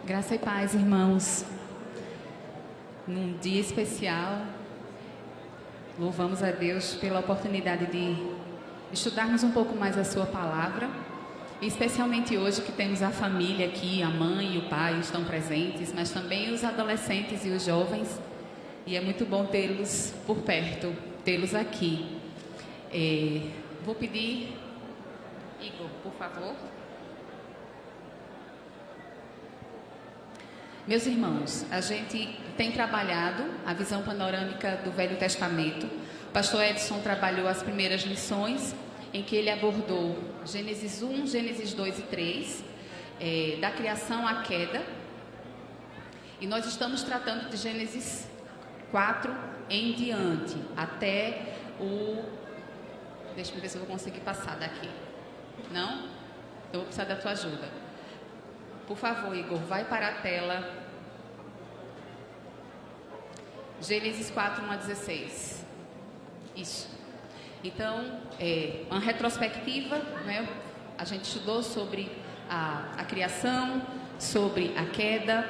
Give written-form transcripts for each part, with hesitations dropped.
Graça e paz, irmãos. Num dia especial, louvamos a Deus pela oportunidade de estudarmos um pouco mais a sua palavra, e especialmente hoje que temos a família aqui, a mãe e o pai estão presentes, mas também os adolescentes e os jovens, e é muito bom tê-los por perto, tê-los aqui. Vou pedir, Igor, por favor. Meus irmãos, a gente tem trabalhado a visão panorâmica do Velho Testamento. O pastor Edson trabalhou as primeiras lições, em que ele abordou Gênesis 1, Gênesis 2 e 3, da criação à queda. E nós estamos tratando de Gênesis 4 em diante, até o... Deixa eu ver se eu vou conseguir passar daqui. Não? Eu vou precisar da tua ajuda. Por favor, Igor, vai para a tela. Gênesis 4, 1 a 16. Isso. Então, uma retrospectiva, né? A gente estudou sobre a criação, sobre a queda.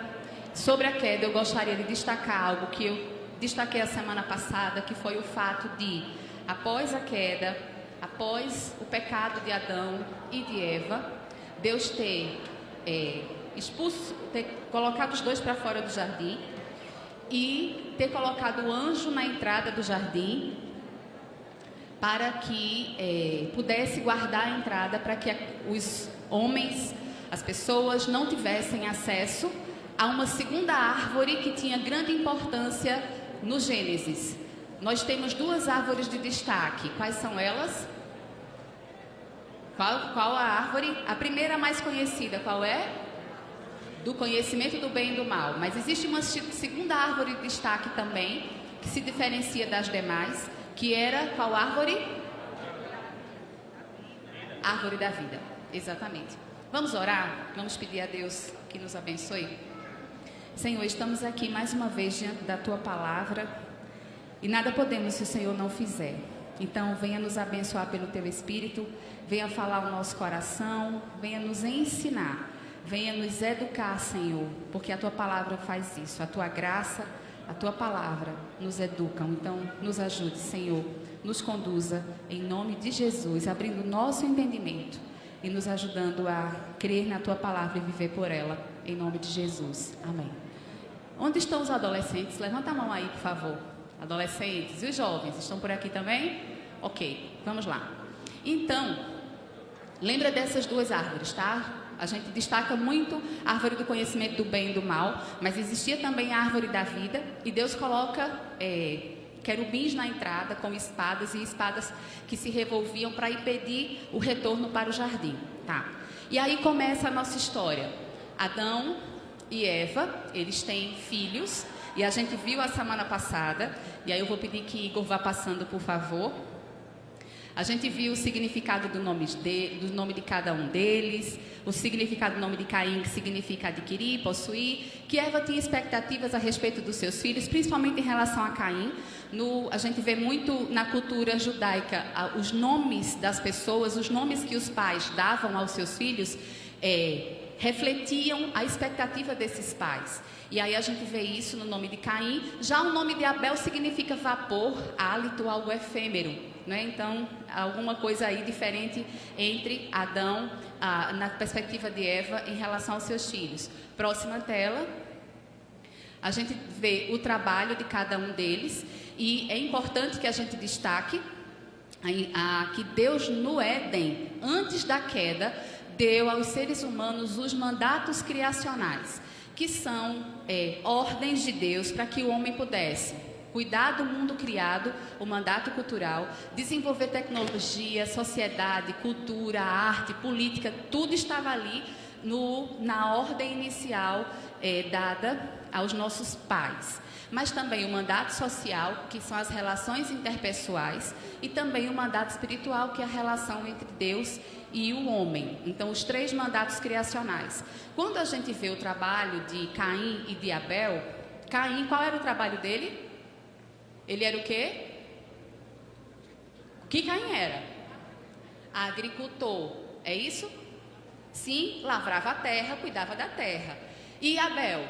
Sobre a queda, eu gostaria de destacar algo que eu destaquei a semana passada, que foi o fato de, após a queda, após o pecado de Adão e de Eva, Deus ter expulso, ter colocado os dois para fora do jardim e ter colocado o anjo na entrada do jardim para que pudesse guardar a entrada, para que os homens, as pessoas não tivessem acesso a uma segunda árvore que tinha grande importância no Gênesis. Nós temos duas árvores de destaque. Quais são elas? Qual a árvore? A primeira mais conhecida, qual é? Do conhecimento do bem e do mal. Mas existe uma segunda árvore de destaque também, que se diferencia das demais, que era qual árvore? Árvore da vida, exatamente. Vamos orar? Vamos pedir a Deus que nos abençoe? Senhor, estamos aqui mais uma vez diante da Tua palavra e nada podemos se o Senhor não fizer. Então, venha nos abençoar pelo Teu Espírito, venha falar ao nosso coração, venha nos ensinar, venha nos educar, Senhor, porque a Tua palavra faz isso, a Tua graça, a Tua palavra nos educam. Então, nos ajude, Senhor, nos conduza em nome de Jesus, abrindo o nosso entendimento e nos ajudando a crer na Tua palavra e viver por ela, em nome de Jesus. Amém. Onde estão os adolescentes? Levanta a mão aí, por favor. Adolescentes e os jovens, estão por aqui também? Ok, vamos lá. Então, lembra dessas duas árvores, tá? A gente destaca muito a árvore do conhecimento do bem e do mal, mas existia também a árvore da vida, e Deus coloca querubins na entrada com espadas, e espadas que se revolviam para impedir o retorno para o jardim, tá? E aí começa a nossa história. Adão e Eva, eles têm filhos, e a gente viu a semana passada, e aí eu vou pedir que Igor vá passando, por favor. A gente viu o significado do nome de cada um deles, o significado do nome de Caim, que significa adquirir, possuir, que Eva tinha expectativas a respeito dos seus filhos, principalmente em relação a Caim. A gente vê muito na cultura judaica os nomes das pessoas, os nomes que os pais davam aos seus filhos, refletiam a expectativa desses pais. E aí a gente vê isso no nome de Caim. Já o nome de Abel significa vapor, hálito, algo efêmero, né? Então, alguma coisa aí diferente entre Adão, na perspectiva de Eva, em relação aos seus filhos. Próxima tela. A gente vê o trabalho de cada um deles. E é importante que a gente destaque que Deus no Éden, antes da queda, deu aos seres humanos os mandatos criacionais, que são ordens de Deus para que o homem pudesse cuidar do mundo criado, o mandato cultural, desenvolver tecnologia, sociedade, cultura, arte, política, tudo estava ali na ordem inicial dada aos nossos pais. Mas também o mandato social, que são as relações interpessoais, e também o mandato espiritual, que é a relação entre Deus e o homem. Então, os três mandatos criacionais. Quando a gente vê o trabalho de Caim e de Abel, Caim, qual era o trabalho dele? Ele era o quê? O que Caim era? Agricultor, é isso? Sim, lavrava a terra, cuidava da terra. E Abel,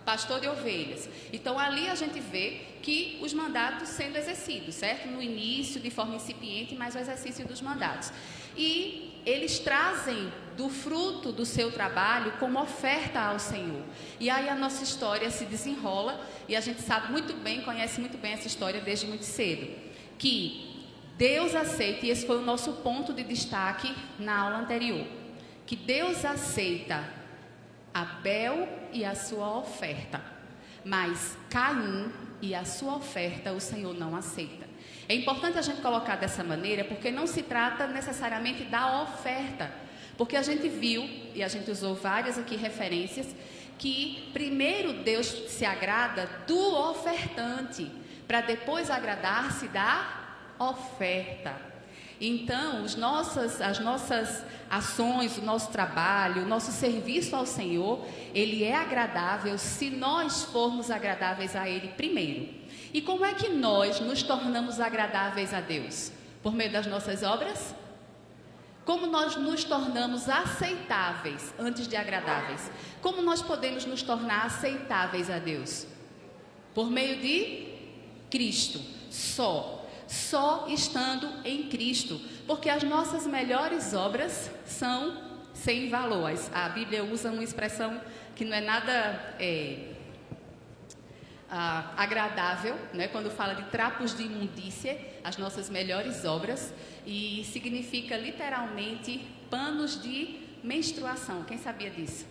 pastor de ovelhas. Então ali a gente vê que os mandatos sendo exercidos, certo? No início, de forma incipiente, mas o exercício dos mandatos. E eles trazem do fruto do seu trabalho como oferta ao Senhor. E aí a nossa história se desenrola e a gente sabe muito bem, conhece muito bem essa história desde muito cedo. Que Deus aceita, e esse foi o nosso ponto de destaque na aula anterior, que Deus aceita Abel e a sua oferta, mas Caim e a sua oferta o Senhor não aceita. É importante a gente colocar dessa maneira, porque não se trata necessariamente da oferta, porque a gente viu, e a gente usou várias aqui referências, que primeiro Deus se agrada do ofertante, para depois agradar-se da oferta. Então, as nossas ações, o nosso trabalho, o nosso serviço ao Senhor, ele é agradável se nós formos agradáveis a Ele primeiro. E como é que nós nos tornamos agradáveis a Deus? Por meio das nossas obras? Como nós nos tornamos aceitáveis antes de agradáveis? Como nós podemos nos tornar aceitáveis a Deus? Por meio de Cristo, só estando em Cristo, porque as nossas melhores obras são sem valor. A Bíblia usa uma expressão que não é nada agradável, né? Quando fala de trapos de imundícia, as nossas melhores obras, e significa literalmente panos de menstruação. Quem sabia disso?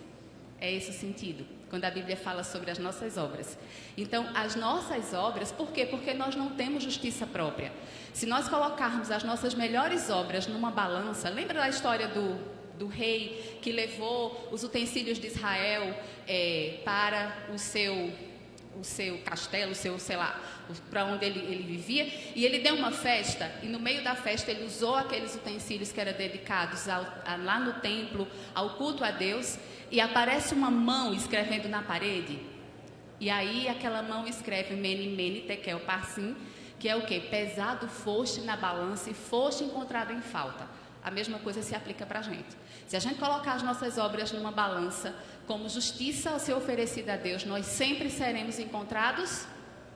É esse o sentido, quando a Bíblia fala sobre as nossas obras. Então, as nossas obras, por quê? Porque nós não temos justiça própria. Se nós colocarmos as nossas melhores obras numa balança, lembra da história do rei que levou os utensílios de Israel para o seu castelo, sei lá, para onde ele vivia, e ele deu uma festa, e no meio da festa ele usou aqueles utensílios que eram dedicados lá no templo, ao culto a Deus, e aparece uma mão escrevendo na parede, e aí aquela mão escreve Mene, Mene, Tekel, Parsim, que é o quê? Pesado foste na balança e foste encontrado em falta. A mesma coisa se aplica para a gente. Se a gente colocar as nossas obras numa balança, como justiça a ser oferecida a Deus, nós sempre seremos encontrados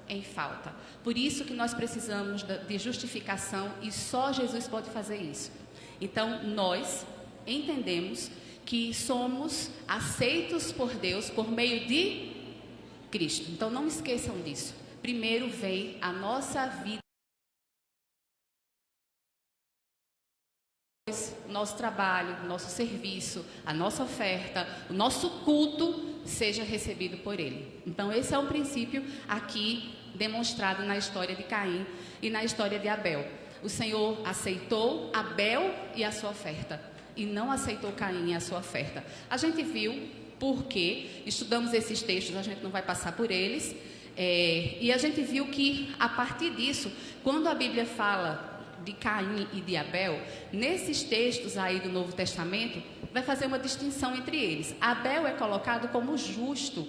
em falta. Por isso que nós precisamos de justificação, e só Jesus pode fazer isso. Então, nós entendemos que somos aceitos por Deus por meio de Cristo. Então, não esqueçam disso. Primeiro vem a nossa vida, o nosso trabalho, o nosso serviço, a nossa oferta, o nosso culto seja recebido por Ele. Então, esse é um princípio aqui demonstrado na história de Caim e na história de Abel. O Senhor aceitou Abel e a sua oferta, e não aceitou Caim e a sua oferta. A gente viu porque estudamos esses textos, a gente não vai passar por eles, e a gente viu que a partir disso, quando a Bíblia fala de Caim e de Abel, nesses textos aí do Novo Testamento, vai fazer uma distinção entre eles. Abel é colocado como justo,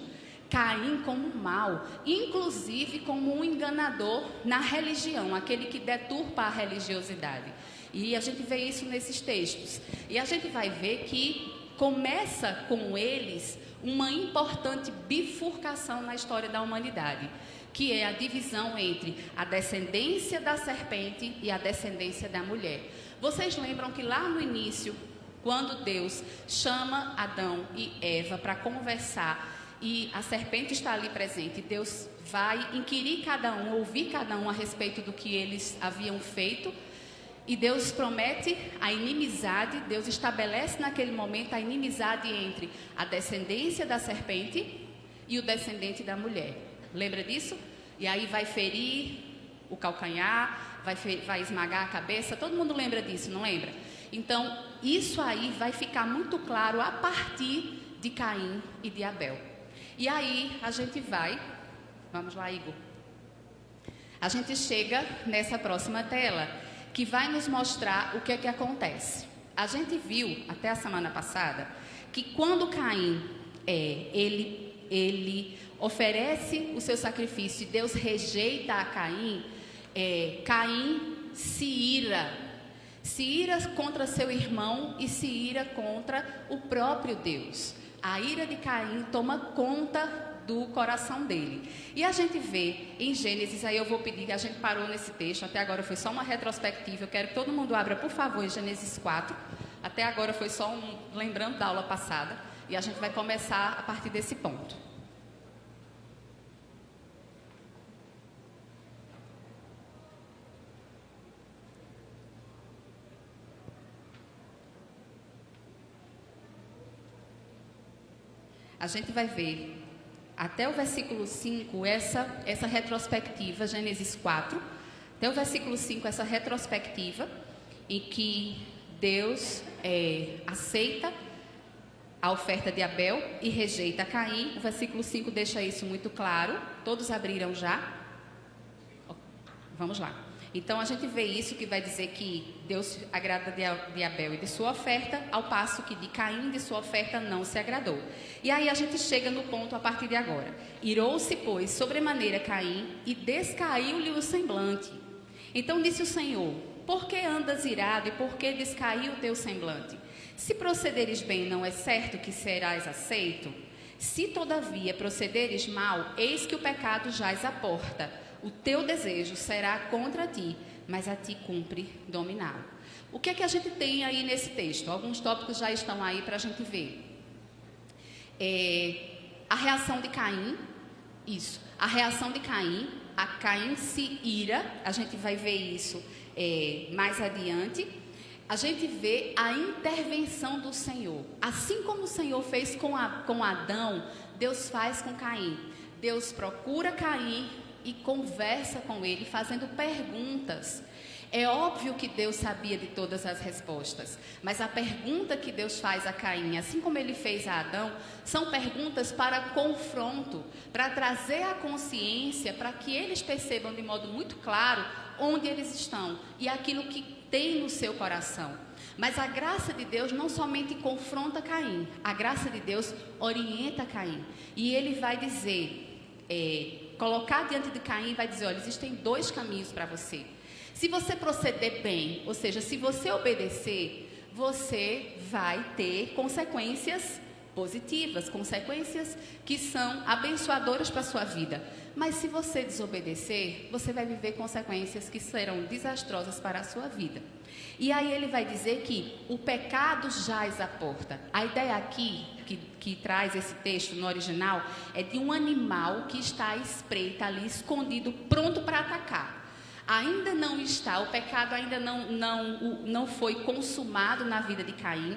Caim como mau, inclusive como um enganador na religião, aquele que deturpa a religiosidade. E a gente vê isso nesses textos. E a gente vai ver que começa com eles uma importante bifurcação na história da humanidade, que é a divisão entre a descendência da serpente e a descendência da mulher. Vocês lembram que lá no início, quando Deus chama Adão e Eva para conversar, e a serpente está ali presente, Deus vai inquirir cada um, ouvir cada um a respeito do que eles haviam feito, e Deus promete a inimizade, Deus estabelece naquele momento a inimizade entre a descendência da serpente e o descendente da mulher. Lembra disso? E aí vai ferir o calcanhar, vai esmagar a cabeça. Todo mundo lembra disso, não lembra? Então, isso aí vai ficar muito claro a partir de Caim e de Abel. E aí a gente vai... Vamos lá, Igor. A gente chega nessa próxima tela, que vai nos mostrar o que é que acontece. A gente viu, até a semana passada, que quando Caim, ele oferece o seu sacrifício e Deus rejeita a Caim, Caim se ira contra seu irmão e se ira contra o próprio Deus. A ira de Caim toma conta do coração dele. E a gente vê em Gênesis, aí eu vou pedir, que a gente parou nesse texto, até agora foi só uma retrospectiva, eu quero que todo mundo abra, por favor, em Gênesis 4. Até agora foi só lembrando da aula passada, e a gente vai começar a partir desse ponto. A gente vai ver até o versículo 5, essa retrospectiva, Gênesis 4, até o versículo 5, essa retrospectiva, em que Deus aceita a oferta de Abel e rejeita Caim. O versículo 5 deixa isso muito claro. Todos abriram já? Vamos lá. Então, a gente vê isso, que vai dizer que Deus agrada de Abel e de sua oferta, ao passo que de Caim de sua oferta não se agradou. E aí a gente chega no ponto a partir de agora. Irou-se, pois, sobremaneira Caim, e descaiu-lhe o semblante. Então disse o Senhor: por que andas irado e por que descaiu o teu semblante? Se procederes bem, não é certo que serás aceito? Se todavia procederes mal, eis que o pecado jaz à porta. O teu desejo será contra ti, mas a ti cumpre dominá-lo. O que é que a gente tem aí nesse texto? Alguns tópicos já estão aí para a gente ver. A reação de Caim, isso. A reação de Caim, a Caim se ira, a gente vai ver isso mais adiante. A gente vê a intervenção do Senhor. Assim como o Senhor fez com Adão, Deus faz com Caim. Deus procura Caim e conversa com ele, fazendo perguntas. É óbvio que Deus sabia de todas as respostas, mas a pergunta que Deus faz a Caim, assim como ele fez a Adão, são perguntas para confronto, para trazer a consciência, para que eles percebam de modo muito claro onde eles estão e aquilo que tem no seu coração. Mas a graça de Deus não somente confronta Caim, a graça de Deus orienta Caim. E ele vai dizer, colocar diante de Caim, vai dizer: olha, existem dois caminhos para você. Se você proceder bem, ou seja, se você obedecer, você vai ter consequências positivas, consequências que são abençoadoras para a sua vida. Mas se você desobedecer, você vai viver consequências que serão desastrosas para a sua vida. E aí ele vai dizer que o pecado jaz à porta. A ideia aqui, que traz esse texto no original, é de um animal que está à espreita ali, escondido, pronto para atacar. Ainda não está, o pecado ainda não foi consumado na vida de Caim,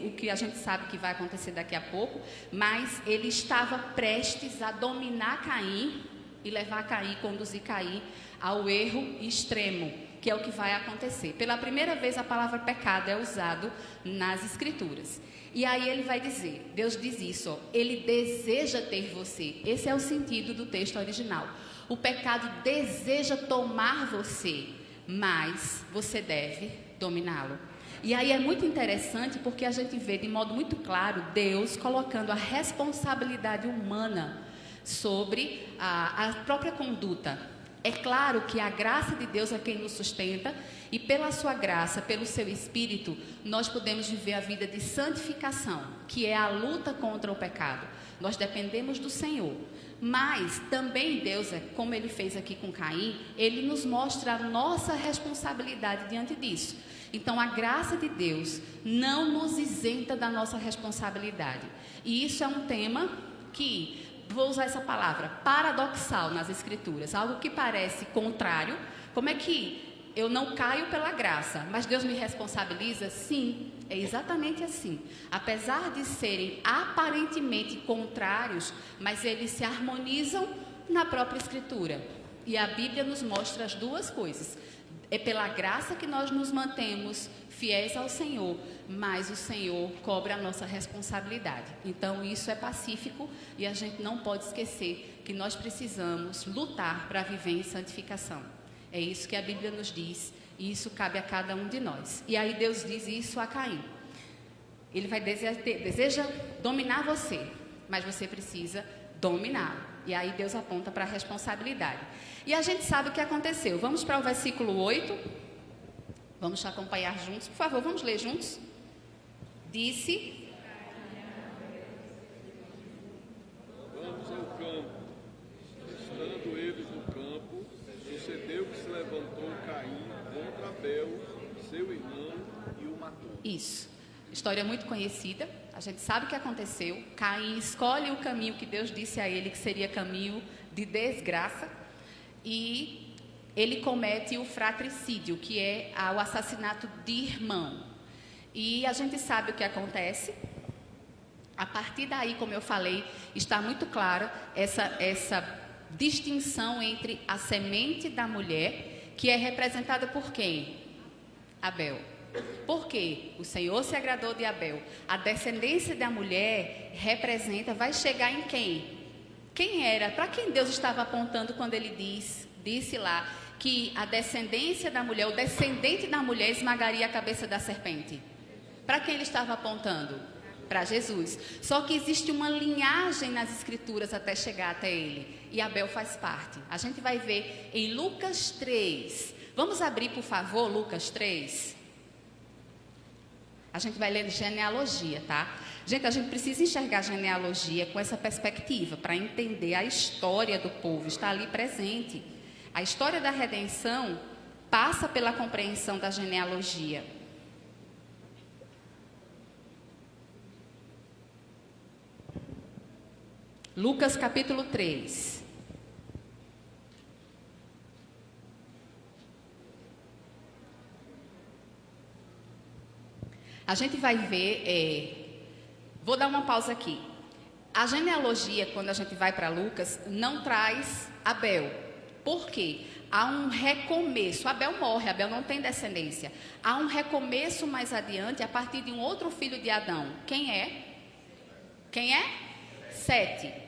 o que a gente sabe que vai acontecer daqui a pouco, mas ele estava prestes a dominar Caim e levar Caim, conduzir Caim ao erro extremo, que é o que vai acontecer. Pela primeira vez a palavra pecado é usado nas Escrituras. E aí ele vai dizer, Deus diz isso, ó, ele deseja ter você. Esse é o sentido do texto original. O pecado deseja tomar você, mas você deve dominá-lo. E aí é muito interessante porque a gente vê de modo muito claro Deus colocando a responsabilidade humana sobre a própria conduta. É claro que a graça de Deus é quem nos sustenta e pela sua graça, pelo seu Espírito, nós podemos viver a vida de santificação, que é a luta contra o pecado. Nós dependemos do Senhor. Mas também Deus, como Ele fez aqui com Caim, Ele nos mostra a nossa responsabilidade diante disso. Então a graça de Deus não nos isenta da nossa responsabilidade. E isso é um tema que, vou usar essa palavra, paradoxal nas Escrituras, algo que parece contrário. Como é que eu não caio pela graça, mas Deus me responsabiliza? Sim, é exatamente assim. Apesar de serem aparentemente contrários, mas eles se harmonizam na própria Escritura. E a Bíblia nos mostra as duas coisas. É pela graça que nós nos mantemos fiéis ao Senhor, mas o Senhor cobra a nossa responsabilidade. Então isso é pacífico e a gente não pode esquecer que nós precisamos lutar para viver em santificação. É isso que a Bíblia nos diz e isso cabe a cada um de nós. E aí Deus diz isso a Caim. Ele deseja dominar você, mas você precisa dominá-lo. E aí Deus aponta para a responsabilidade. E a gente sabe o que aconteceu. Vamos para o versículo 8. Vamos acompanhar juntos. Por favor, vamos ler juntos. Disse... seu irmão e o matou. Isso. História muito conhecida. A gente sabe o que aconteceu. Caim escolhe o caminho que Deus disse a ele que seria caminho de desgraça. E ele comete o fratricídio, que é o assassinato de irmão. E a gente sabe o que acontece. A partir daí, como eu falei, está muito clara essa distinção entre a semente da mulher, que é representada por quem? Abel. Por quê? O Senhor se agradou de Abel. A descendência da mulher vai chegar em quem? Quem era? Para quem Deus estava apontando quando ele disse lá que a descendência da mulher, o descendente da mulher esmagaria a cabeça da serpente? Para quem ele estava apontando? Para Jesus. Só que existe uma linhagem nas escrituras até chegar até ele. E Abel faz parte. A gente vai ver em Lucas 3. Vamos abrir, por favor, Lucas 3. A gente vai ler genealogia, tá? Gente, a gente precisa enxergar a genealogia com essa perspectiva para entender a história do povo. Está ali presente. A história da redenção passa pela compreensão da genealogia. Lucas capítulo 3. A gente vai ver, vou dar uma pausa aqui. A genealogia, quando a gente vai para Lucas, não traz Abel. Por quê? Há um recomeço. Abel morre, Abel não tem descendência. Há um recomeço mais adiante, a partir de um outro filho de Adão. Quem é? Quem é? Sete.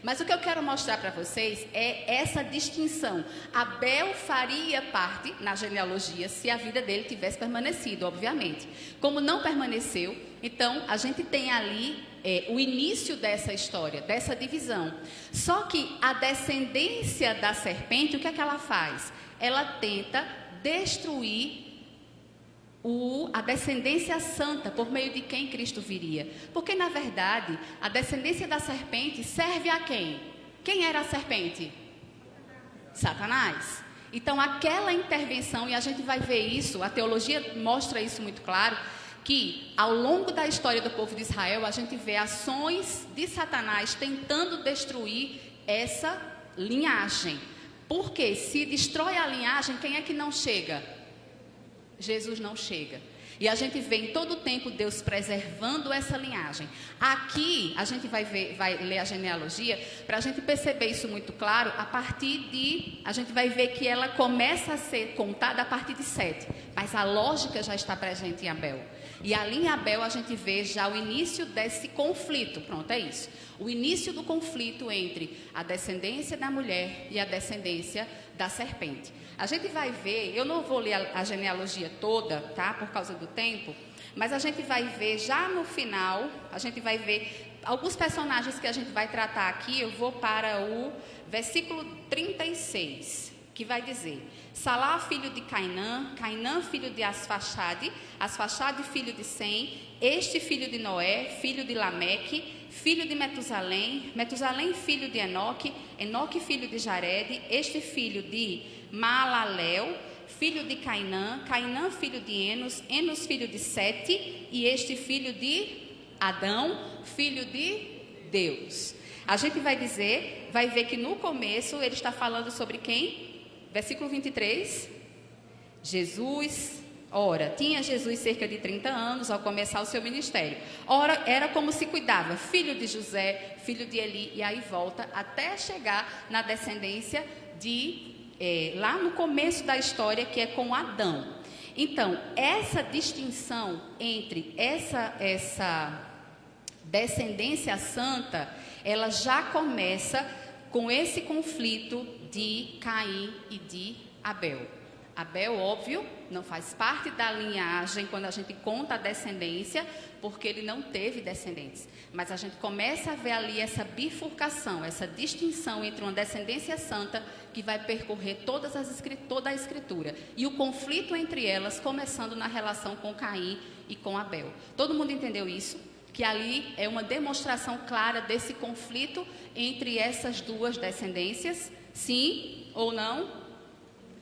Mas o que eu quero mostrar para vocês é essa distinção. Abel faria parte na genealogia se a vida dele tivesse permanecido, obviamente. Como não permaneceu, então a gente tem ali o início dessa história, dessa divisão. Só que a descendência da serpente, o que é que ela faz? Ela tenta destruir a descendência santa, por meio de quem Cristo viria. Porque, na verdade, a descendência da serpente serve a quem? Quem era a serpente? Satanás. Então, aquela intervenção, e a gente vai ver isso, a teologia mostra isso muito claro, que ao longo da história do povo de Israel, a gente vê ações de Satanás tentando destruir essa linhagem. Porque se destrói a linhagem, quem é que não chega? Jesus não chega. E a gente vê em todo o tempo Deus preservando essa linhagem. Aqui a gente vai ler a genealogia para a gente perceber isso muito claro. A gente vai ver que ela começa a ser contada a partir de 7. Mas a lógica já está presente em Abel. E ali em Abel a gente vê já o início desse conflito. Pronto, é isso. O início do conflito entre a descendência da mulher e a descendência da serpente. A gente vai ver, eu não vou ler a genealogia toda, tá? Por causa do tempo, mas a gente vai ver já no final, a gente vai ver alguns personagens que a gente vai tratar aqui. Eu vou para o versículo 36, que vai dizer: Salá, filho de Cainã, Cainã, filho de Asfaxade, Asfaxade, filho de Sem, este filho de Noé, filho de Lameque, filho de Metusalém, Metusalém, filho de Enoque, Enoque, filho de Jared, este filho de Maalalel, filho de Cainã, Cainã, filho de Enos, Enos, filho de Sete, e este filho de Adão, filho de Deus. A gente vai ver que no começo ele está falando sobre quem? Versículo 23, Jesus. Ora, tinha Jesus cerca de 30 anos ao começar o seu ministério. Ora, era como se cuidava, filho de José, filho de Eli, e aí volta até chegar na descendência lá no começo da história, que é com Adão. Então, essa distinção entre essa descendência santa, ela já começa com esse conflito de Caim e de Abel. Abel, óbvio, não faz parte da linhagem quando a gente conta a descendência, porque ele não teve descendentes. Mas a gente começa a ver ali essa bifurcação, essa distinção entre uma descendência santa que vai percorrer toda a Escritura. E o conflito entre elas, começando na relação com Caim e com Abel. Todo mundo entendeu isso? Que ali é uma demonstração clara desse conflito entre essas duas descendências? Sim ou não?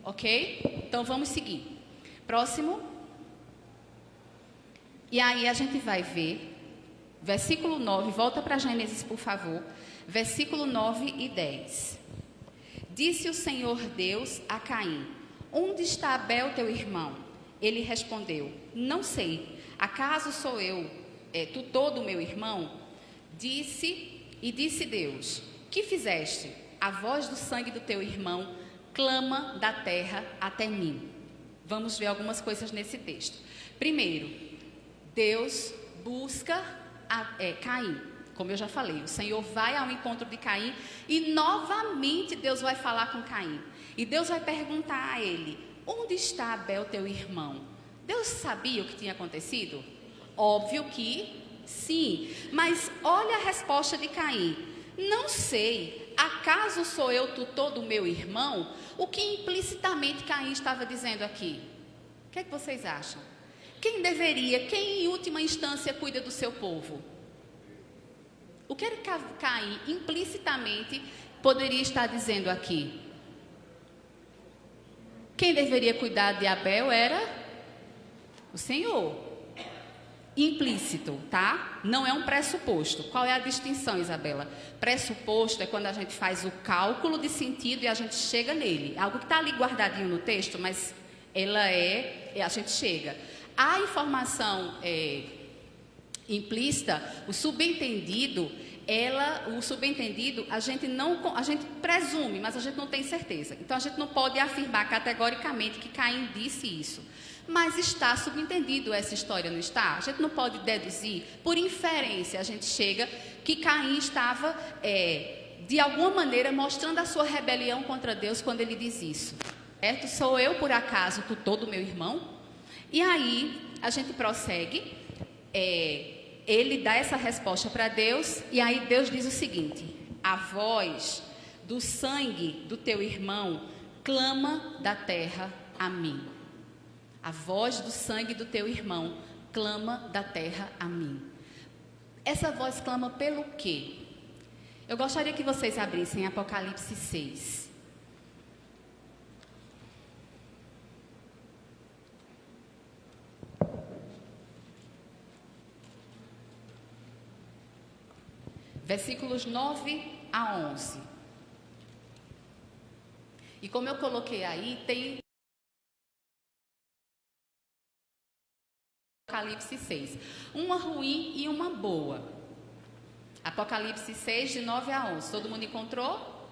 Ok? Então vamos seguir. Próximo. E aí a gente vai ver, versículo 9, volta para Gênesis, por favor, versículo 9 e 10. Disse o Senhor Deus a Caim: onde está Abel, teu irmão? Ele respondeu: não sei. Acaso sou eu, tutor do meu irmão? Disse Deus: que fizeste? A voz do sangue do teu irmão clama da terra até mim. Vamos ver algumas coisas nesse texto. Primeiro, Deus busca Caim. Como eu já falei, o Senhor vai ao encontro de Caim e novamente Deus vai falar com Caim. E Deus vai perguntar a ele: onde está Abel, teu irmão? Deus sabia o que tinha acontecido? Óbvio que sim, mas olha a resposta de Caim: não sei. Acaso sou eu tutor do meu irmão? O que implicitamente Caim estava dizendo aqui? O que é que vocês acham? Quem em última instância cuida do seu povo? O que Caim implicitamente poderia estar dizendo aqui? Quem deveria cuidar de Abel era o Senhor. Implícito, tá? Não é um pressuposto. Qual é a distinção, Isabela? Pressuposto é quando a gente faz o cálculo de sentido e a gente chega nele. Algo que está ali guardadinho no texto, mas a gente chega. A informação implícita, o subentendido, a gente presume, mas a gente não tem certeza. Então a gente não pode afirmar categoricamente que Caim disse isso. Mas está subentendido essa história, não está? A gente não pode deduzir, por inferência, a gente chega que Caim estava, de alguma maneira, mostrando a sua rebelião contra Deus quando ele diz isso. Certo? Sou eu, por acaso, tutor do meu irmão? E aí, a gente prossegue, ele dá essa resposta para Deus, e aí Deus diz o seguinte: a voz do sangue do teu irmão clama da terra a mim. A voz do sangue do teu irmão clama da terra a mim. Essa voz clama pelo quê? Eu gostaria que vocês abrissem Apocalipse 6. Versículos 9 a 11. E como eu coloquei aí, tem Apocalipse 6. Uma ruim e uma boa. Apocalipse 6, de 9 a 11. Todo mundo encontrou?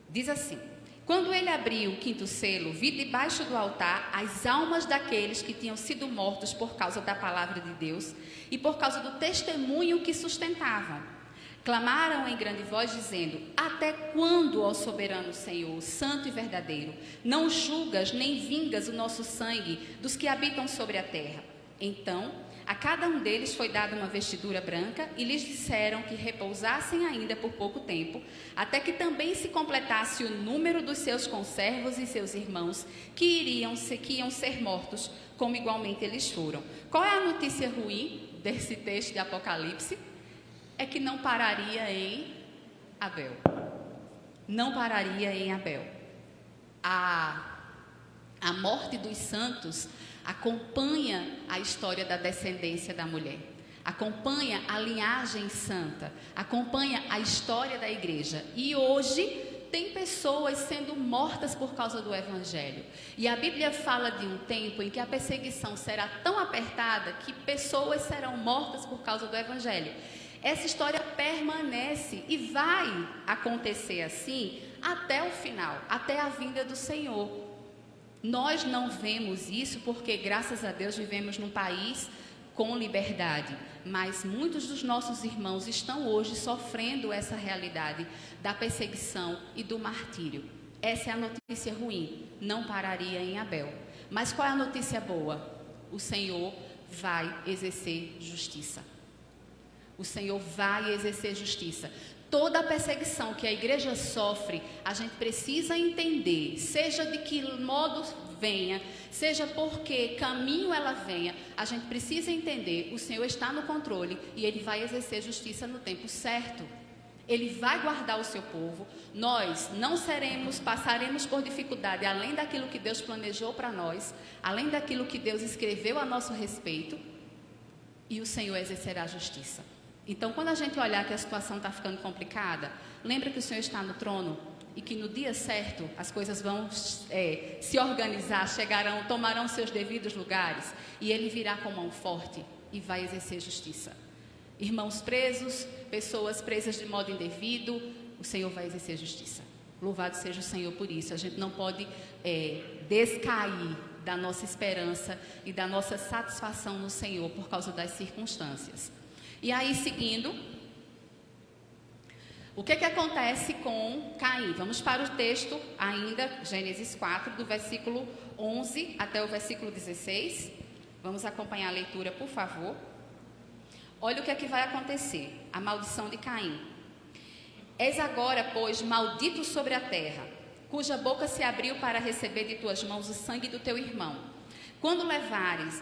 Diz assim: quando ele abriu o quinto selo, vi debaixo do altar as almas daqueles que tinham sido mortos por causa da palavra de Deus e por causa do testemunho que sustentavam. Clamaram em grande voz, dizendo: até quando, ó soberano Senhor, santo e verdadeiro, não julgas nem vingas o nosso sangue dos que habitam sobre a terra? Então, a cada um deles foi dada uma vestidura branca e lhes disseram que repousassem ainda por pouco tempo, até que também se completasse o número dos seus conservos e seus irmãos que iam ser mortos, como igualmente eles foram. Qual é a notícia ruim desse texto de Apocalipse? É que não pararia em Abel. Não pararia em Abel. A morte dos santos acompanha a história da descendência da mulher, acompanha a linhagem santa, acompanha a história da igreja. E hoje tem pessoas sendo mortas por causa do evangelho. E a Bíblia fala de um tempo em que a perseguição será tão apertada que pessoas serão mortas por causa do evangelho. Essa história permanece e vai acontecer assim até o final, até a vinda do Senhor. Nós não vemos isso porque, graças a Deus, vivemos num país com liberdade, mas muitos dos nossos irmãos estão hoje sofrendo essa realidade da perseguição e do martírio. Essa é a notícia ruim, não pararia em Abel. Mas qual é a notícia boa? O Senhor vai exercer justiça. O Senhor vai exercer justiça. Toda a perseguição que a igreja sofre, a gente precisa entender, seja de que modo venha, seja por que caminho ela venha, a gente precisa entender, o Senhor está no controle e Ele vai exercer justiça no tempo certo. Ele vai guardar o seu povo. Nós não passaremos por dificuldade além daquilo que Deus planejou para nós, além daquilo que Deus escreveu a nosso respeito, e o Senhor exercerá a justiça. Então, quando a gente olhar que a situação está ficando complicada, lembra que o Senhor está no trono e que no dia certo as coisas vão se organizar, tomarão seus devidos lugares, e Ele virá com mão forte e vai exercer justiça. Irmãos presos, pessoas presas de modo indevido, o Senhor vai exercer justiça. Louvado seja o Senhor por isso. A gente não pode descair da nossa esperança e da nossa satisfação no Senhor por causa das circunstâncias. E aí, seguindo, o que acontece com Caim? Vamos para o texto ainda, Gênesis 4, do versículo 11 até o versículo 16. Vamos acompanhar a leitura, por favor. Olha o que vai acontecer, a maldição de Caim. És agora, pois, maldito sobre a terra, cuja boca se abriu para receber de tuas mãos o sangue do teu irmão. Quando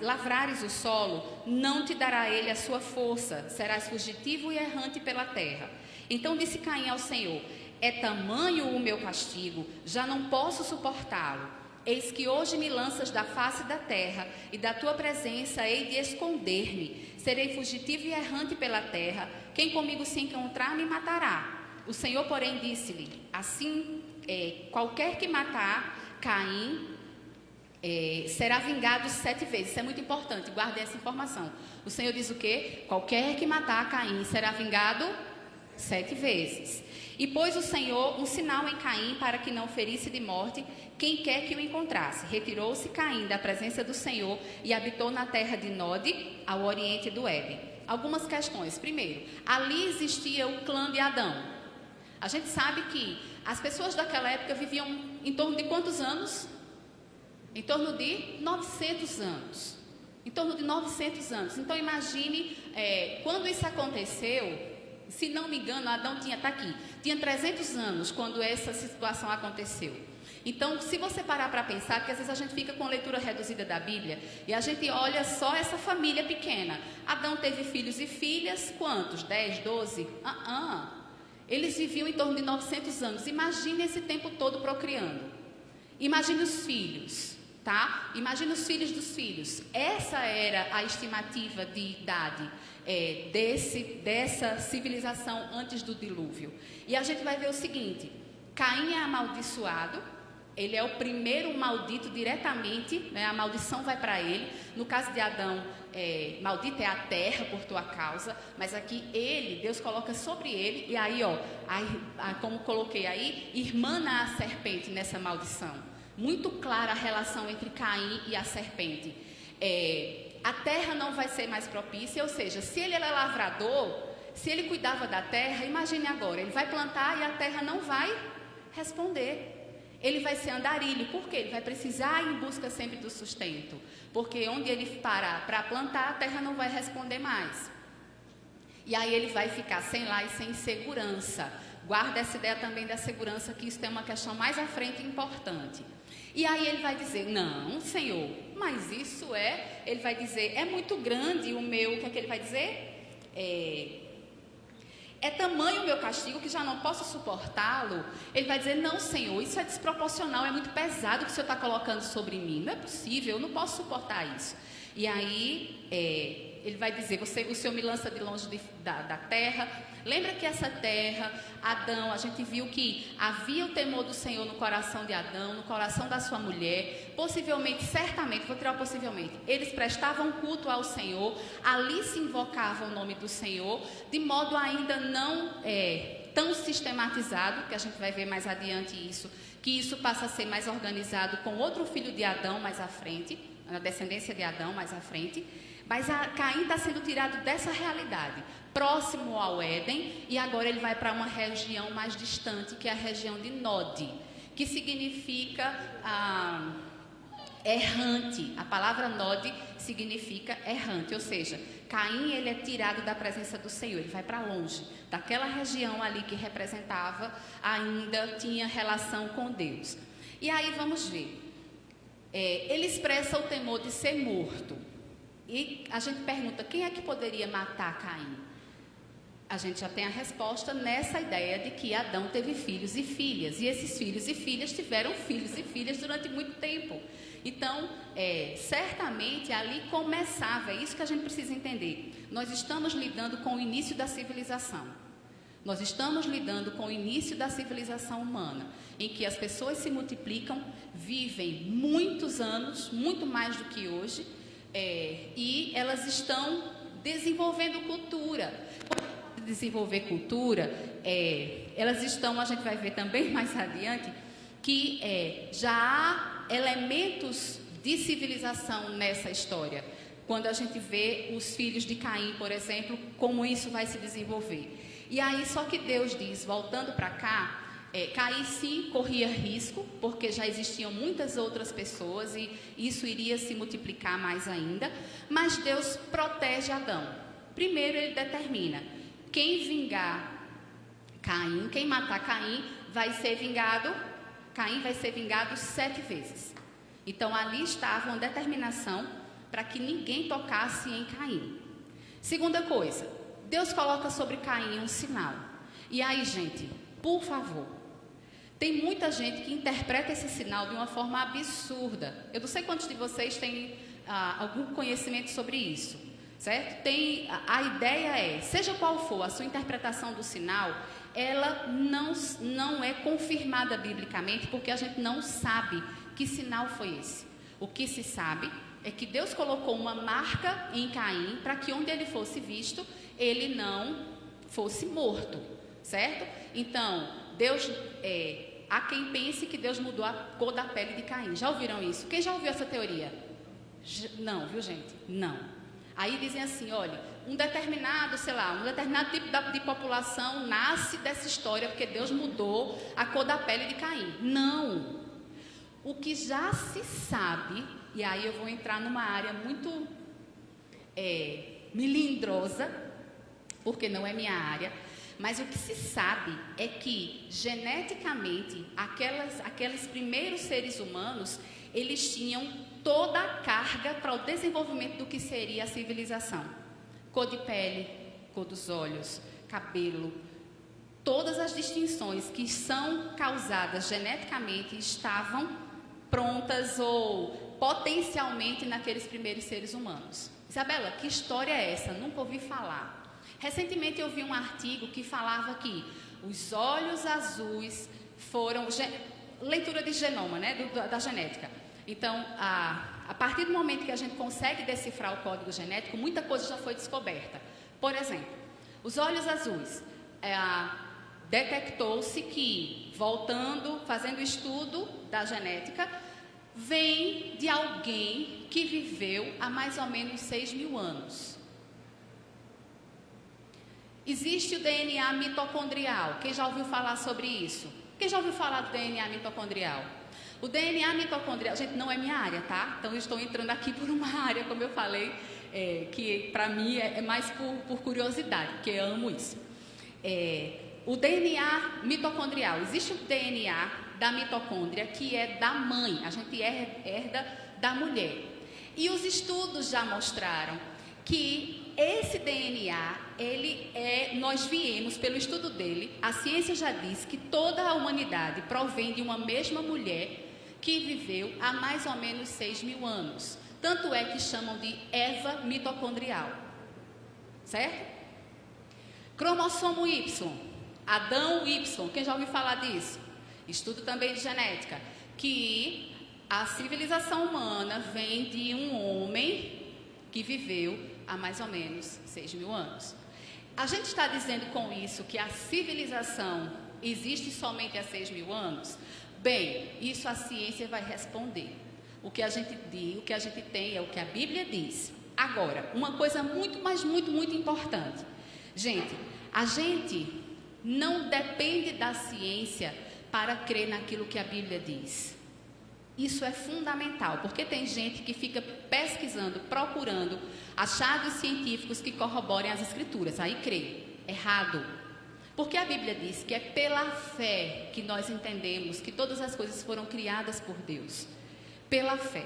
lavrares o solo, não te dará ele a sua força, serás fugitivo e errante pela terra. Então disse Caim ao Senhor: é tamanho o meu castigo, já não posso suportá-lo. Eis que hoje me lanças da face da terra, e da tua presença hei de esconder-me. Serei fugitivo e errante pela terra. Quem comigo se encontrar me matará. O Senhor, porém, disse-lhe: assim, qualquer que matar Caim será vingado 7 vezes. Isso é muito importante, guardem essa informação. O Senhor diz o quê? Qualquer que matar Caim será vingado 7 vezes. E pôs o Senhor um sinal em Caim para que não ferisse de morte quem quer que o encontrasse. Retirou-se Caim da presença do Senhor e habitou na terra de Nod, ao oriente do Éden. Algumas questões. Primeiro, ali existia o clã de Adão. A gente sabe que as pessoas daquela época viviam em torno de quantos anos? Em torno de 900 anos. Em torno de 900 anos. Então imagine, quando isso aconteceu, se não me engano, Adão tinha 300 anos quando essa situação aconteceu. Então, se você parar para pensar, porque às vezes a gente fica com a leitura reduzida da Bíblia e a gente olha só essa família pequena. Adão teve filhos e filhas, quantos? 10, 12? Eles viviam em torno de 900 anos. Imagine esse tempo todo procriando. Imagine os filhos, tá? Imagine os filhos dos filhos. Essa era a estimativa de idade dessa civilização antes do dilúvio. E a gente vai ver o seguinte: Caim é amaldiçoado, ele é o primeiro maldito diretamente, né? A maldição vai para ele. No caso de Adão, maldita é a terra por tua causa, mas aqui Deus coloca sobre ele, e aí, como coloquei aí, irmana a serpente nessa maldição. Muito clara a relação entre Caim e a serpente. A terra não vai ser mais propícia, ou seja, se ele era lavrador, se ele cuidava da terra, imagine agora, ele vai plantar e a terra não vai responder. Ele vai ser andarilho, por quê? Ele vai precisar ir em busca sempre do sustento, porque onde ele parar para plantar, a terra não vai responder mais. E aí ele vai ficar sem lar e sem segurança. Guarda essa ideia também da segurança, que isso tem uma questão mais à frente importante. E aí ele vai dizer: não, Senhor, mas isso ele vai dizer, é muito grande o meu, o que é que ele vai dizer? É tamanho o meu castigo que já não posso suportá-lo. Ele vai dizer: não, Senhor, isso é desproporcional, é muito pesado que o Senhor está colocando sobre mim. Não é possível, eu não posso suportar isso. E aí ele vai dizer: o Senhor me lança de longe da terra. Lembra que essa terra, Adão, a gente viu que havia o temor do Senhor no coração de Adão, no coração da sua mulher. Possivelmente, certamente, vou tirar o possivelmente, eles prestavam culto ao Senhor, ali se invocava o nome do Senhor, de modo ainda não tão sistematizado, que a gente vai ver mais adiante isso, que isso passa a ser mais organizado com outro filho de Adão mais à frente, a descendência de Adão mais à frente. Mas Caim está sendo tirado dessa realidade, próximo ao Éden, e agora ele vai para uma região mais distante, que é a região de Nod, que significa errante. A palavra Nod significa errante, ou seja, Caim ele é tirado da presença do Senhor, ele vai para longe, daquela região ali que representava, ainda tinha relação com Deus. E aí vamos ver, ele expressa o temor de ser morto. E a gente pergunta: quem é que poderia matar Caim? A gente já tem a resposta nessa ideia de que Adão teve filhos e filhas. E esses filhos e filhas tiveram filhos e filhas durante muito tempo. Então, certamente ali começava, é isso que a gente precisa entender. Nós estamos lidando com o início da civilização. Nós estamos lidando com o início da civilização humana, em que as pessoas se multiplicam, vivem muitos anos, muito mais do que hoje, e elas estão desenvolvendo cultura. Desenvolver cultura, elas estão, a gente vai ver também mais adiante, que já há elementos de civilização nessa história. Quando a gente vê os filhos de Caim, por exemplo, como isso vai se desenvolver. E aí, só que Deus diz, voltando para cá, Caim sim corria risco, porque já existiam muitas outras pessoas e isso iria se multiplicar mais ainda, mas Deus protege Adão. Primeiro ele determina, quem vingar Caim, quem matar Caim, vai ser vingado, Caim vai ser vingado 7 vezes. Então ali estava uma determinação para que ninguém tocasse em Caim. Segunda coisa, Deus coloca sobre Caim um sinal. E aí, gente, por favor, tem muita gente que interpreta esse sinal de uma forma absurda. Eu não sei quantos de vocês têm algum conhecimento sobre isso. Certo? A ideia seja qual for a sua interpretação do sinal, ela não é confirmada biblicamente, porque a gente não sabe que sinal foi esse. O que se sabe é que Deus colocou uma marca em Caim, para que onde ele fosse visto, ele não fosse morto, certo? Então, Deus, há quem pense que Deus mudou a cor da pele de Caim. Já ouviram isso? Quem já ouviu essa teoria? Não, viu, gente? Não. Aí dizem assim, olha, um determinado tipo de população nasce dessa história porque Deus mudou a cor da pele de Caim. Não. O que já se sabe, e aí eu vou entrar numa área muito melindrosa, porque não é minha área, mas o que se sabe é que geneticamente aqueles primeiros seres humanos, eles tinham toda a carga para o desenvolvimento do que seria a civilização. Cor de pele, cor dos olhos, cabelo, todas as distinções que são causadas geneticamente estavam prontas ou potencialmente naqueles primeiros seres humanos. Isabela, que história é essa? Nunca ouvi falar. Recentemente eu vi um artigo que falava que os olhos azuis foram... leitura de genoma, né, da genética. Então, a partir do momento que a gente consegue decifrar o código genético, muita coisa já foi descoberta. Por exemplo, os olhos azuis. Detectou-se que, fazendo o estudo da genética, vem de alguém que viveu há mais ou menos 6.000 anos. Existe o DNA mitocondrial. Quem já ouviu falar sobre isso? Quem já ouviu falar do DNA mitocondrial? O DNA mitocondrial, gente, não é minha área, tá? Então eu estou entrando aqui por uma área, como eu falei, que para mim é mais por curiosidade, porque eu amo isso. O DNA mitocondrial, existe o DNA da mitocôndria que é da mãe, a gente herda da mulher. E os estudos já mostraram que esse DNA, nós viemos, pelo estudo dele, a ciência já diz que toda a humanidade provém de uma mesma mulher que viveu há mais ou menos 6.000 anos. Tanto é que chamam de Eva mitocondrial. Certo? Cromossomo Y, Adão Y, quem já ouviu falar disso? Estudo também de genética, que a civilização humana vem de um homem que viveu há mais ou menos 6.000 anos. A gente está dizendo com isso que a civilização existe somente há 6.000 anos? Bem, isso a ciência vai responder. O que a gente diz, o que a gente tem é o que a Bíblia diz. Agora, uma coisa muito, mas muito, muito importante. Gente, a gente não depende da ciência para crer naquilo que a Bíblia diz. Isso é fundamental, porque tem gente que fica pesquisando, procurando achados científicos que corroborem as Escrituras. Aí crê. Errado. Porque a Bíblia diz que é pela fé que nós entendemos que todas as coisas foram criadas por Deus. Pela fé.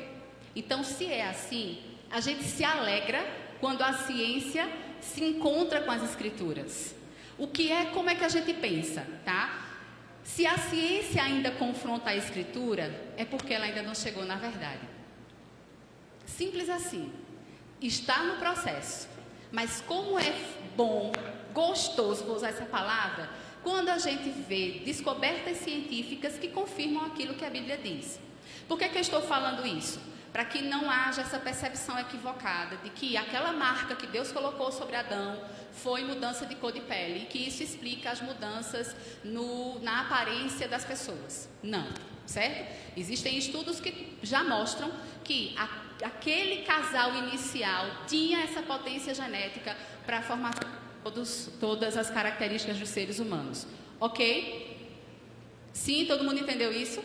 Então, se é assim, a gente se alegra quando a ciência se encontra com as Escrituras. Como é que a gente pensa, tá? Se a ciência ainda confronta a escritura, é porque ela ainda não chegou na verdade. Simples assim. Está no processo. Mas como é bom, gostoso, vou usar essa palavra, quando a gente vê descobertas científicas que confirmam aquilo que a Bíblia diz. Por que eu estou falando isso? Para que não haja essa percepção equivocada de que aquela marca que Deus colocou sobre Adão foi mudança de cor de pele e que isso explica as mudanças na aparência das pessoas. Não, certo? Existem estudos que já mostram que aquele casal inicial tinha essa potência genética para formar todas as características dos seres humanos. Ok? Sim, todo mundo entendeu isso?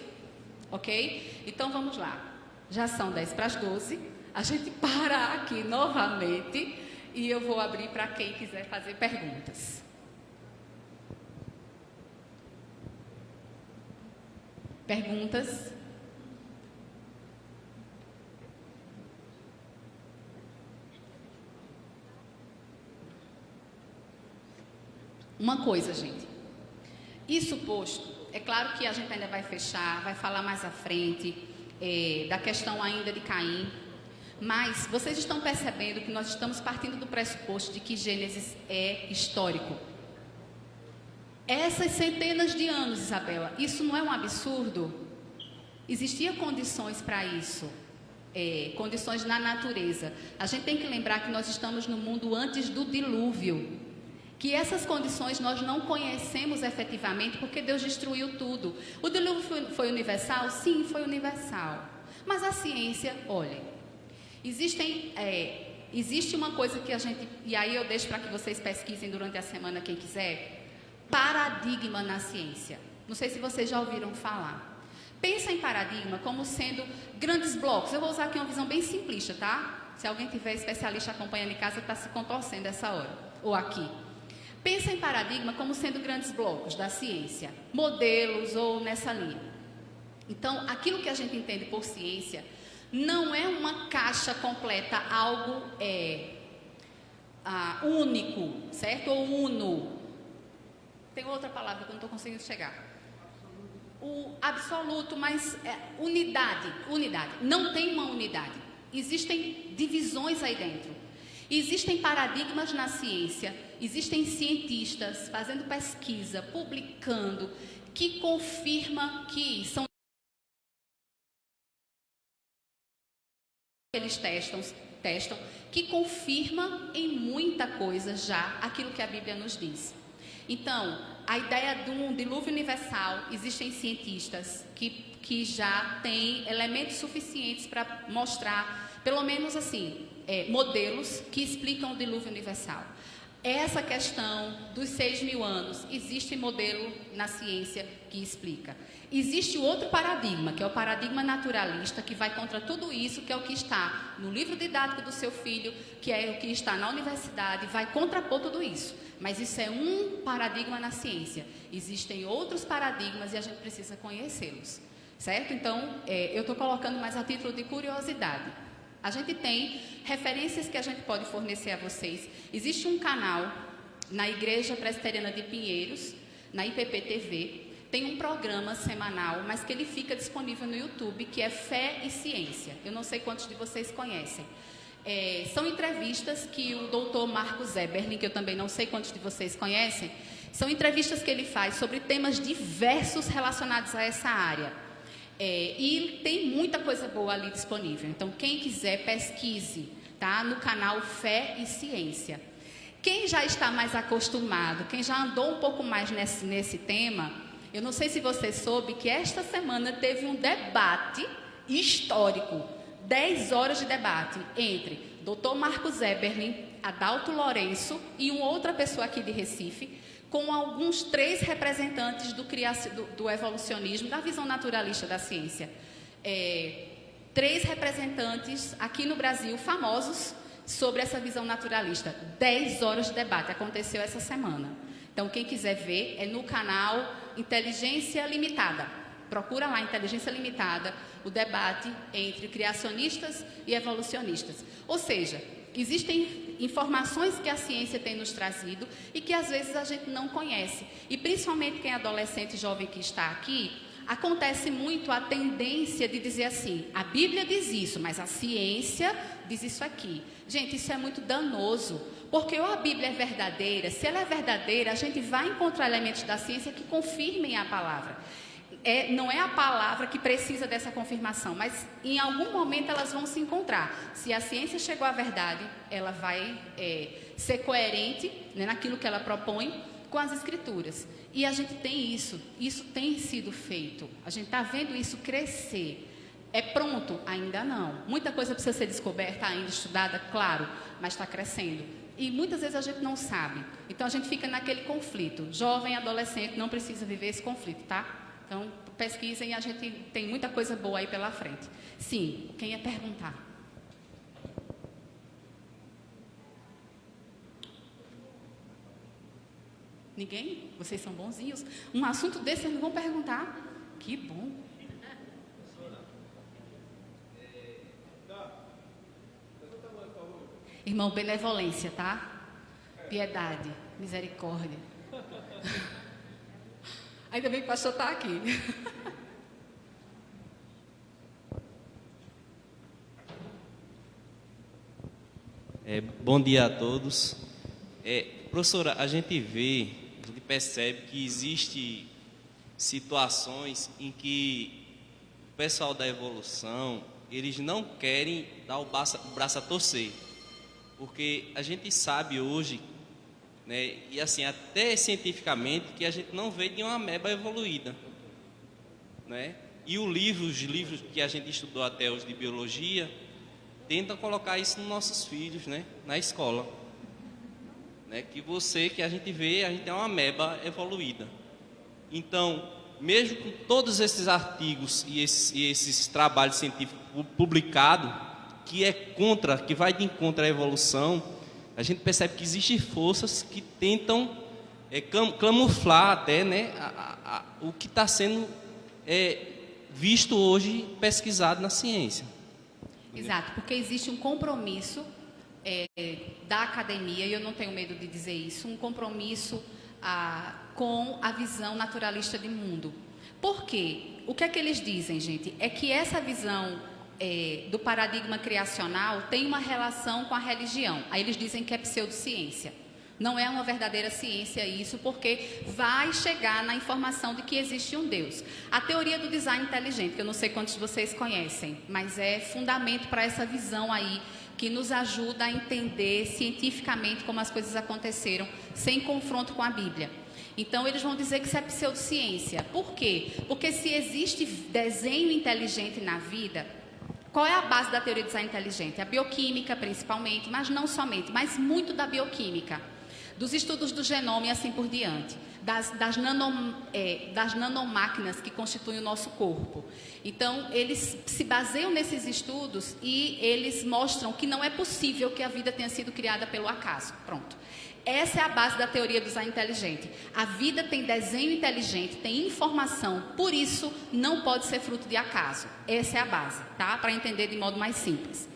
Ok? Então vamos lá. Já são 10:12, a gente para aqui novamente e eu vou abrir para quem quiser fazer perguntas. Perguntas? Uma coisa, gente. Isso posto, é claro que a gente ainda vai fechar, vai falar mais à frente da questão ainda de Caim, mas vocês estão percebendo que nós estamos partindo do pressuposto de que Gênesis é histórico. Essas centenas de anos, Isabela, isso não é um absurdo? Existiam condições para isso, condições na natureza. A gente tem que lembrar que nós estamos no mundo antes do dilúvio, que essas condições nós não conhecemos efetivamente porque Deus destruiu tudo. O dilúvio foi universal? Sim, foi universal. Mas a ciência, olha, existe uma coisa que a gente, e aí eu deixo para que vocês pesquisem durante a semana, quem quiser, paradigma na ciência. Não sei se vocês já ouviram falar. Pensa em paradigma como sendo grandes blocos. Eu vou usar aqui uma visão bem simplista, tá? Se alguém tiver especialista acompanhando em casa, está se contorcendo essa hora, ou aqui. Pensa em paradigma como sendo grandes blocos da ciência, modelos ou nessa linha. Então, aquilo que a gente entende por ciência não é uma caixa completa, algo único, certo? Ou uno. Tem outra palavra que eu não estou conseguindo chegar. O absoluto, mas unidade. Não tem uma unidade. Existem divisões aí dentro. Existem paradigmas na ciência, existem cientistas fazendo pesquisa, publicando, que confirma que são eles testam, que confirma em muita coisa já aquilo que a Bíblia nos diz. Então, a ideia de um dilúvio universal, existem cientistas que já têm elementos suficientes para mostrar, pelo menos assim, modelos que explicam o dilúvio universal. Essa questão dos 6.000 anos, existe modelo na ciência que explica. Existe outro paradigma, que é o paradigma naturalista, que vai contra tudo isso, que é o que está no livro didático do seu filho, que é o que está na universidade, vai contrapor tudo isso. Mas isso é um paradigma na ciência. Existem outros paradigmas e a gente precisa conhecê-los, certo? Então, eu estou colocando mais a título de curiosidade. A gente tem referências que a gente pode fornecer a vocês. Existe um canal na Igreja Presbiteriana de Pinheiros, na IPP-TV, tem um programa semanal, mas que ele fica disponível no YouTube, que é Fé e Ciência. Eu não sei quantos de vocês conhecem. São entrevistas que o doutor Marcos Eberlin, que eu também não sei quantos de vocês conhecem, são entrevistas que ele faz sobre temas diversos relacionados a essa área. E tem muita coisa boa ali disponível. Então, quem quiser, pesquise, tá? No canal Fé e Ciência. Quem já está mais acostumado, quem já andou um pouco mais nesse tema, eu não sei se você soube que esta semana teve um debate histórico, 10 horas de debate, entre Dr. Marcos Eberlin, Adalto Lourenço e uma outra pessoa aqui de Recife, com alguns 3 representantes do evolucionismo, da visão naturalista da ciência. 3 representantes aqui no Brasil, famosos, sobre essa visão naturalista. 10 horas de debate, aconteceu essa semana. Então, quem quiser ver, é no canal Inteligência Limitada. Procura lá, Inteligência Limitada, o debate entre criacionistas e evolucionistas. Ou seja, Existem informações que a ciência tem nos trazido e que às vezes a gente não conhece. E principalmente quem é adolescente e jovem que está aqui, acontece muito a tendência de dizer assim, a Bíblia diz isso, mas a ciência diz isso aqui. Gente, isso é muito danoso, porque ou a Bíblia é verdadeira, se ela é verdadeira, a gente vai encontrar elementos da ciência que confirmem a palavra. Não é a palavra que precisa dessa confirmação, mas em algum momento elas vão se encontrar. Se a ciência chegou à verdade, ela vai ser coerente, né, naquilo que ela propõe com as escrituras. E a gente tem isso tem sido feito. A gente está vendo isso crescer. É pronto? Ainda não. Muita coisa precisa ser descoberta ainda, estudada, claro, mas está crescendo. E muitas vezes a gente não sabe. Então a gente fica naquele conflito. Jovem, adolescente, não precisa viver esse conflito, tá? Então, pesquisem, a gente tem muita coisa boa aí pela frente. Sim, quem ia perguntar? Ninguém? Vocês são bonzinhos. Um assunto desse vocês não vão perguntar? Que bom. Irmão, benevolência, tá? Piedade, misericórdia. Ainda bem que o pastor está aqui. Bom dia a todos. Professora, a gente percebe que existem situações em que o pessoal da evolução, eles não querem dar o braço a torcer. Porque a gente sabe hoje, né, e assim, até cientificamente, que a gente não veio de uma ameba evoluída, né? E os livros que a gente estudou até hoje de biologia, tentam colocar isso nos nossos filhos, né, na escola, né? Que a gente vê, a gente é uma ameba evoluída. Então, mesmo com todos esses artigos e esses trabalhos científicos publicados, que vai de encontro à evolução, a gente percebe que existem forças que tentam camuflar até, né, o que está sendo visto hoje, pesquisado na ciência. Exato, porque existe um compromisso da academia, e eu não tenho medo de dizer isso, um compromisso com a visão naturalista de mundo. Por quê? O que é que eles dizem, gente? É que essa visão do paradigma criacional tem uma relação com a religião. Aí eles dizem que é pseudociência. Não é uma verdadeira ciência isso, porque vai chegar na informação de que existe um Deus. A teoria do design inteligente, que eu não sei quantos de vocês conhecem, mas é fundamento para essa visão aí, que nos ajuda a entender cientificamente como as coisas aconteceram, sem confronto com a Bíblia. Então, eles vão dizer que isso é pseudociência. Por quê? Porque se existe desenho inteligente na vida, qual é a base da teoria do design inteligente? A bioquímica, principalmente, mas não somente, mas muito da bioquímica, dos estudos do genoma e assim por diante, das nanomáquinas que constituem o nosso corpo. Então, eles se baseiam nesses estudos e eles mostram que não é possível que a vida tenha sido criada pelo acaso. Pronto. Essa é a base da teoria do design inteligente. A vida tem desenho inteligente, tem informação, por isso não pode ser fruto de acaso. Essa é a base, tá? Para entender de modo mais simples.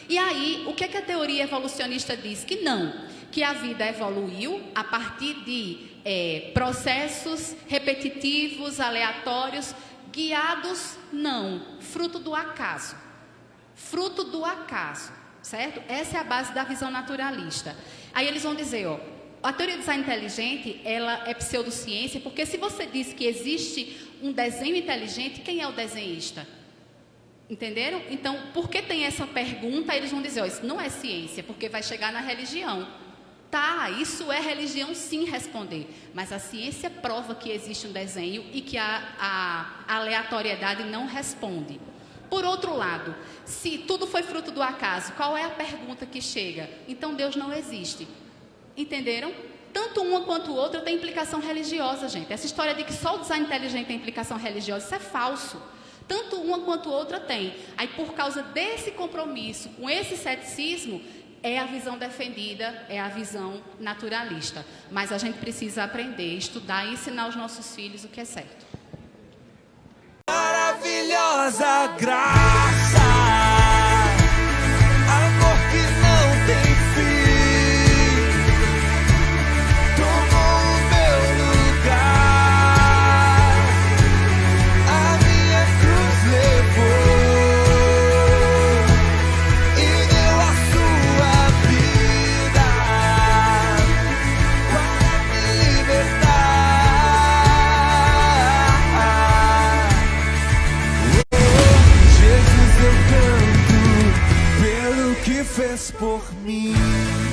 E aí, o que é que a teoria evolucionista diz? Que não, que a vida evoluiu a partir de processos repetitivos, aleatórios, guiados, não, fruto do acaso. Fruto do acaso, certo? Essa é a base da visão naturalista. Aí eles vão dizer, a teoria do design inteligente, ela é pseudociência, porque se você diz que existe um desenho inteligente, quem é o desenhista? Entenderam? Então, por que tem essa pergunta? Eles vão dizer, isso não é ciência, porque vai chegar na religião. Tá, isso é religião sim responder, mas a ciência prova que existe um desenho e que a aleatoriedade não responde. Por outro lado, se tudo foi fruto do acaso, qual é a pergunta que chega? Então Deus não existe. Entenderam? Tanto uma quanto outra tem implicação religiosa, gente. Essa história de que só o design inteligente tem implicação religiosa, isso é falso. Tanto uma quanto outra tem. Aí, por causa desse compromisso, com esse ceticismo, é a visão defendida, é a visão naturalista. Mas a gente precisa aprender, estudar e ensinar aos nossos filhos o que é certo. Maravilhosa graça, amor que não tem fez por mim.